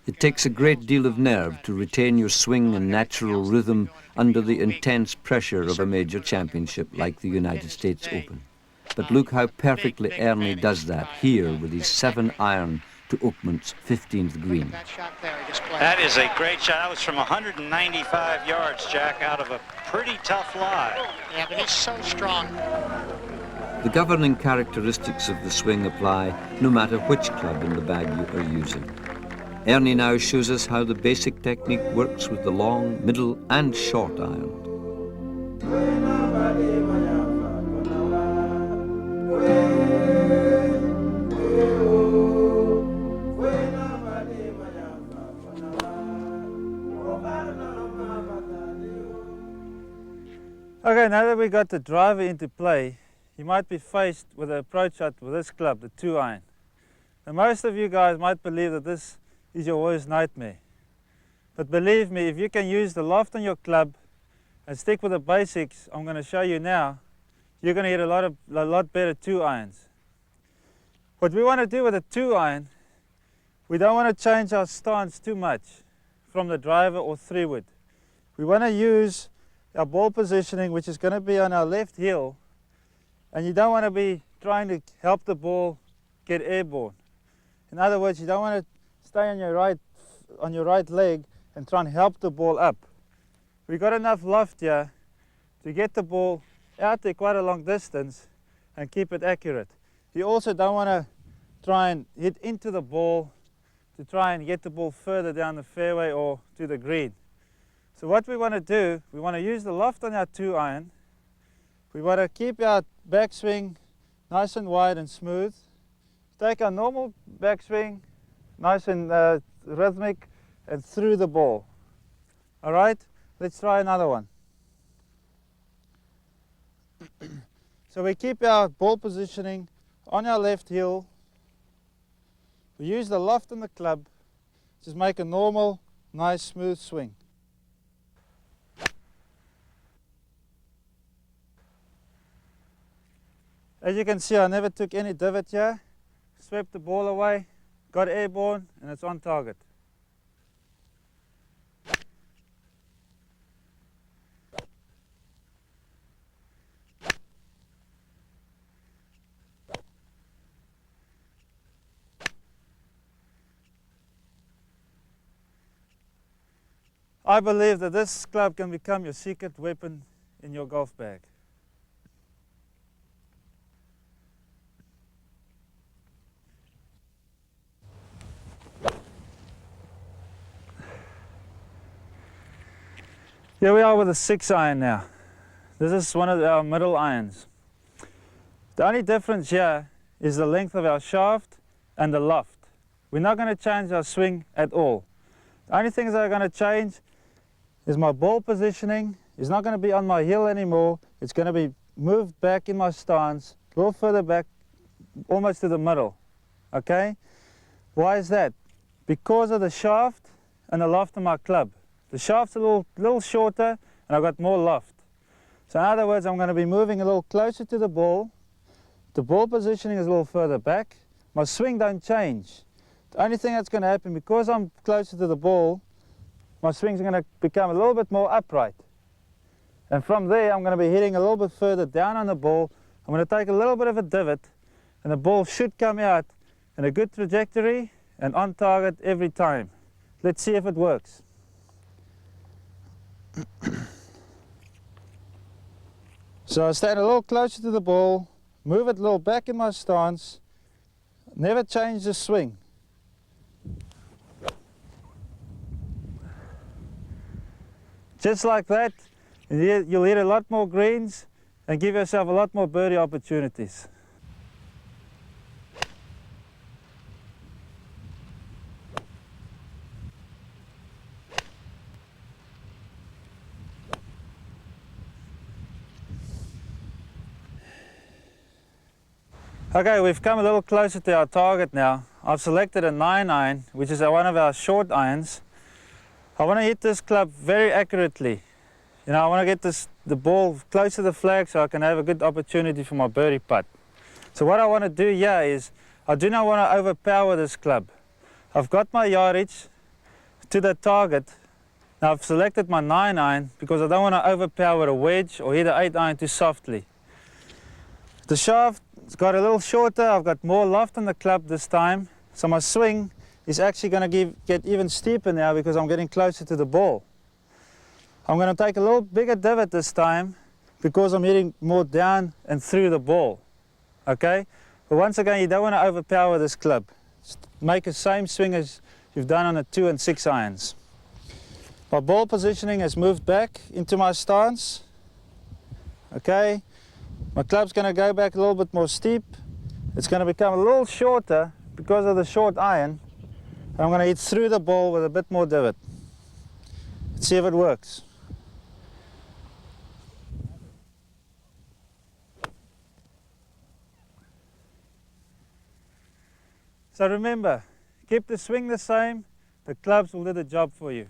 It takes a great deal of nerve to retain your swing and natural rhythm under the intense pressure of a major championship like the United States Open. But look how perfectly Ernie does that here with his 7-iron to Oakmont's 15th green. That is a great shot. That was from 195 yards, Jack, out of a pretty tough lie. Yeah, but he's so strong. The governing characteristics of the swing apply no matter which club in the bag you are using. Ernie now shows us how the basic technique works with the long, middle and short iron. Okay, now that we got the driver into play, you might be faced with an approach shot with this club, the 2-iron. Now most of you guys might believe that this is your worst nightmare. But believe me, if you can use the loft on your club and stick with the basics I'm going to show you now, you're going to hit a lot better 2-irons. What we want to do with a 2-iron, we don't want to change our stance too much from the driver or 3-wood. We want to use our ball positioning, which is going to be on our left heel, and you don't want to be trying to help the ball get airborne. In other words, you don't want to stay on your right leg and try and help the ball up. We've got enough loft here to get the ball out there quite a long distance and keep it accurate. You also don't want to try and hit into the ball to try and get the ball further down the fairway or to the green. So what we want to do, we want to use the loft on our 2-iron. We want to keep our backswing nice and wide and smooth. Take our normal backswing, nice and rhythmic, and through the ball. All right, let's try another one. So we keep our ball positioning on our left heel. We use the loft on the club, just make a normal, nice, smooth swing. As you can see, I never took any divot here, swept the ball away, got airborne, and it's on target. I believe that this club can become your secret weapon in your golf bag. Here we are with a 6-iron now. This is one of our middle irons. The only difference here is the length of our shaft and the loft. We're not going to change our swing at all. The only things that are going to change is my ball positioning. It's not going to be on my heel anymore. It's going to be moved back in my stance, a little further back, almost to the middle. Okay? Why is that? Because of the shaft and the loft of my club. The shaft's a little shorter and I've got more loft. So in other words, I'm going to be moving a little closer to the ball. The ball positioning is a little further back. My swing don't change. The only thing that's going to happen, because I'm closer to the ball, my swing's going to become a little bit more upright. And from there, I'm going to be hitting a little bit further down on the ball. I'm going to take a little bit of a divot, and the ball should come out in a good trajectory and on target every time. Let's see if it works. So I stand a little closer to the ball, move it a little back in my stance, never change the swing. Just like that, you'll hit a lot more greens and give yourself a lot more birdie opportunities. Okay, we've come a little closer to our target now. I've selected a 9-iron, which is one of our short irons. I want to hit this club very accurately. You know, I want to get the ball close to the flag so I can have a good opportunity for my birdie putt. So what I want to do here is, I do not want to overpower this club. I've got my yardage, to the target. Now I've selected my 9 iron because I don't want to overpower a wedge or hit an 8 iron too softly. The shaft's got a little shorter, I've got more loft on the club this time, so my swing is actually going to get even steeper now because I'm getting closer to the ball. I'm going to take a little bigger divot this time because I'm hitting more down and through the ball. Okay? But once again, you don't want to overpower this club. Just make the same swing as you've done on the 2 and 6 irons. My ball positioning has moved back into my stance. Okay? My club's going to go back a little bit more steep. It's going to become a little shorter because of the short iron. I'm going to hit through the ball with a bit more divot. Let's see if it works. So remember, keep the swing the same, the clubs will do the job for you.